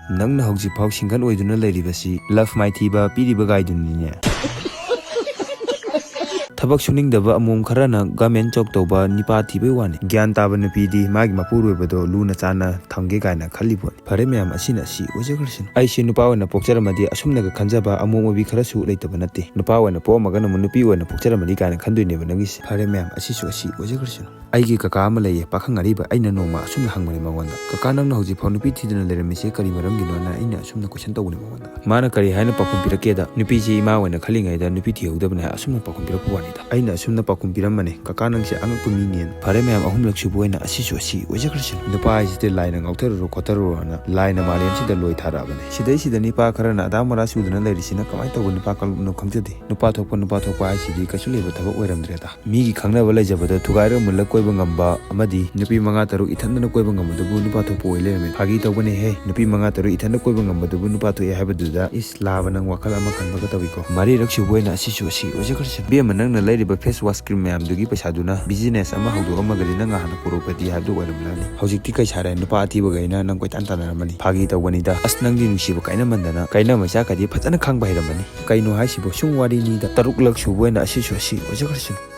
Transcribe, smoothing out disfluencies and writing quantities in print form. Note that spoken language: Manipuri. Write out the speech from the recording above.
ꯅꯪꯅ ꯍꯧꯖꯤꯛꯐꯥꯎ ꯁꯤꯡꯒꯜ ꯑꯣꯏꯗꯨꯅ ꯂꯩꯔꯤꯕꯁꯤ ꯂꯚ ꯃꯥꯏꯊꯤꯕ ꯄꯤꯔꯤꯕ ꯒꯥꯏꯗꯨꯅꯤꯅꯦ꯫ ꯊꯕꯛ ꯁꯨꯅꯤꯡꯗꯕ ꯑꯃꯣꯝ ꯈꯔꯅ ꯒꯃꯦꯟ ꯖꯣꯕ ꯇꯧꯕ ꯅꯤꯄꯥ ꯊꯤꯕꯩ ꯋꯥꯅꯤ꯫ ꯒ꯭ꯌꯥꯟ ꯇꯥꯕ ꯅꯨꯄꯤꯗꯤ ꯃꯥꯒꯤ ꯃꯄꯨꯔꯣꯏꯕꯗꯣ ꯂꯨꯅ ꯆꯥꯟꯅ ꯊꯝꯒꯦ ꯀꯥꯏꯅ ꯈꯜꯂꯤꯕꯣꯅꯤ꯫ ꯐꯔꯦ ꯃꯌꯥꯝ ꯑꯁꯤꯅ ꯑꯁꯤ ꯑꯣꯏꯖꯈ꯭ꯔꯁꯅꯨ꯫ ꯑꯩꯁꯤ ꯅꯨꯄꯥ ꯑꯣꯏꯅ ꯄꯣꯛꯆꯔꯝꯃꯗꯤ ꯑꯁꯨꯝꯅꯒ ꯈꯟꯖꯕ ꯑꯃꯣꯝ ꯑꯣꯏꯕꯤ ꯈꯔꯁꯨ ꯂꯩꯇꯕ ꯅꯠꯇꯦ꯫ ꯅꯨꯄꯥ ꯑꯣꯏꯅ ꯄꯣꯛꯑꯝꯃꯒꯅ ꯅꯨꯄꯤ ꯑꯣꯏꯅ ꯄꯣꯛꯆꯔꯝꯃꯗꯤ ꯀꯥꯏꯅ ꯈꯟꯗꯣꯏꯅꯦꯕ ꯅꯪꯒꯤꯁꯦ꯫ ꯐꯔꯦ ꯃꯌꯥꯝ ꯑꯁꯤꯁꯨ ꯑꯁꯤ ꯑꯣꯏꯖꯈ꯭ꯔꯁꯅꯨ꯫ ꯑꯩꯒꯤ ꯀꯀꯥ ꯑꯃ ꯂꯩꯌꯦ, ꯄꯥꯈꯪ ꯑꯔꯤꯕ꯫ ꯑꯩꯅ ꯅꯣꯡꯃ ꯑꯁꯨꯝꯅ ꯍꯪꯕꯅꯦ ꯃꯉꯣꯟꯗ, ꯀꯀꯥ ꯅꯪꯅ ꯍꯧꯖꯤꯛꯐꯥꯎ ꯅꯨꯄꯤ ꯊꯤꯗꯅ ꯂꯩꯔꯝꯃꯤꯁꯦ ꯀꯔꯤ ꯃꯔꯝꯒꯤꯅꯣꯅ ꯑꯩꯅ ꯑꯁꯨꯝꯅ ꯀꯣꯏꯁꯟ ꯇꯧꯕꯅꯦ ꯃꯉꯣꯟꯗ꯫ ꯃꯥꯅ ꯀꯔꯤ ꯍꯥꯏꯅ ꯄꯥꯎꯈꯨꯝ ꯄꯤꯔꯛꯀꯦꯗ, ꯅꯨꯄꯤꯁꯤ ꯏꯃꯥ ꯑꯣꯏꯅ ꯈꯜꯂꯤꯉꯩꯗ ꯅꯨꯄꯤ ꯊꯤꯍꯧꯗꯕꯅꯦ ꯑꯁꯨꯝꯅ ꯄꯥꯎꯈꯨꯝ ꯄꯤꯔꯛꯄ ꯋꯥꯅꯤꯗ꯫ ꯑꯩꯅ ꯑꯁꯨꯝꯅ ꯄꯥꯎꯈꯨꯝ ꯄꯤꯔꯝꯕꯅꯦ, ꯀꯀꯥ ꯅꯪꯁꯦ ꯑꯉꯛꯄ ꯃꯤꯅꯦꯅ꯫ ꯐꯔꯦ ꯃꯌꯥꯝ ꯑꯍꯨꯝꯂꯛ ꯁꯨꯕ ꯑꯣꯏꯅ ꯑꯁꯤꯁꯨ ꯑꯁꯤ ꯑꯣꯏꯖꯈ꯭ꯔꯁꯅꯨ꯫ ꯅꯨꯄꯥ ꯍꯥꯏꯁꯤꯗꯤ ꯂꯥꯏꯅ ꯉꯥꯎꯊꯔꯨꯔꯣ ꯈꯣꯠꯊꯔꯨꯔꯣꯅ ꯂꯥꯏꯅ ꯃꯥꯂꯦꯝꯁꯤꯗ ꯂꯣꯏ ꯊꯥꯔꯛꯑꯕꯅꯦ꯫ ꯁꯤꯗꯩꯁꯤꯗ ꯅꯤꯄꯥ ꯈꯔꯅ ꯑꯗꯥ ꯃꯣꯔꯥ ꯆꯨꯗꯅ ꯂꯩꯔꯤꯁꯤꯅ ꯀꯃꯥꯏꯅ ꯇꯧꯕ ꯅꯨꯄꯥ ꯀꯥꯡꯂꯨꯞꯅꯣ ꯈꯪꯖꯗꯦ꯫ ꯅꯨꯄꯥ ꯊꯣꯛꯄ ꯍꯥꯏꯁꯤꯗꯤ ꯀꯩꯁꯨ ꯂꯩꯕ ꯊꯕꯛ ꯑꯣꯏꯔꯝꯗ꯭ꯔꯦꯗ꯫ ꯃꯤꯒꯤ ꯈꯪꯅꯕ ꯂꯩꯖꯕꯗ ꯊꯨꯒꯥꯏꯔ ꯃꯨꯜꯂ ꯀꯣꯏꯕ ꯉꯝꯕ ꯑꯃꯗꯤ ꯅꯨꯄꯤ 5-6 ꯏꯊꯟꯗꯅ ꯀꯣꯏꯕ ꯉꯝꯕꯗꯨꯕꯨ ꯅꯨꯄꯥ ꯊꯣꯛꯄ ꯑꯣꯏ ꯂꯩꯔꯝꯃꯦ꯫ ꯐꯥꯒꯤ ꯇꯧꯕꯅꯦꯍꯦ, ꯅꯨꯄꯤ 5-6 ꯏꯊꯟꯗ ꯀꯣꯏꯕ ꯉꯝꯕꯗꯨꯕꯨ ꯅꯨꯄꯥ ꯊꯣꯛꯑꯦ ꯍꯥꯏꯕꯗꯨꯗ ꯏꯁ ꯂꯥꯕ ꯅꯪ ꯋꯥꯈꯜ ꯑꯃ ꯈꯟꯕꯒ ꯇꯧꯏꯀꯣ꯫ 4ꯔꯛ ꯁꯨꯕ ꯑꯣꯏꯅ ꯑꯁꯤꯁꯨ ꯑꯁꯤ ꯑꯣꯏꯖꯈ꯭ꯔꯁꯅꯨ꯫ ꯏꯕꯦꯝꯃ ꯅꯪꯅ ꯂꯩꯔꯤꯕ ꯐꯦꯁ ꯋꯥꯁ ꯀ꯭ꯔꯤꯝ ꯃꯌꯥꯝꯗꯨꯒꯤ ꯄꯩꯁꯥꯗꯨꯅ ꯕꯤꯖꯤꯅꯦꯁ ꯑꯃ ꯍꯧꯗꯣꯛꯑꯝꯃꯒꯗꯤ ꯅꯪ ꯍꯥꯟꯅ ꯀꯣꯔꯣꯔꯄꯇꯤ ꯍꯥꯏꯕꯗꯨ ꯑꯣꯏꯔꯝꯂꯅꯤ꯫ ꯍꯧꯖꯤꯛꯇꯤ ꯀꯩ ꯁꯥꯔꯦ, ꯅꯨꯄꯥ ꯑꯊꯤꯕꯒꯩꯅ ꯅꯪ ꯀꯣꯏꯇꯥꯟ ꯇꯥꯟꯅꯔꯝꯃꯅꯤ꯫ ꯐꯥꯒꯤ ꯇꯧꯕꯅꯤꯗ, ꯑꯁ ꯅꯪꯗꯤ ꯅꯨꯡꯁꯤꯕ ꯀꯥꯏꯅꯃꯟꯗꯅ ꯀꯥꯏꯅ ꯃꯩꯆꯥꯛꯀꯗꯤ ꯐꯖꯅ ꯈꯪꯕ ꯍꯩꯔꯝꯃꯅꯤ꯫ ꯀꯩꯅꯣ ꯍꯥꯏꯁꯤꯕꯨ ꯁꯨꯝ ꯋꯥꯔꯤꯅꯤꯗ꯫ 6ꯂꯛ ꯁꯨꯕ ꯑꯣꯏꯅ ꯑꯁꯤꯁꯨ ꯑꯁꯤ ꯑꯣꯏꯖꯈ꯭ꯔꯁꯅꯨ꯫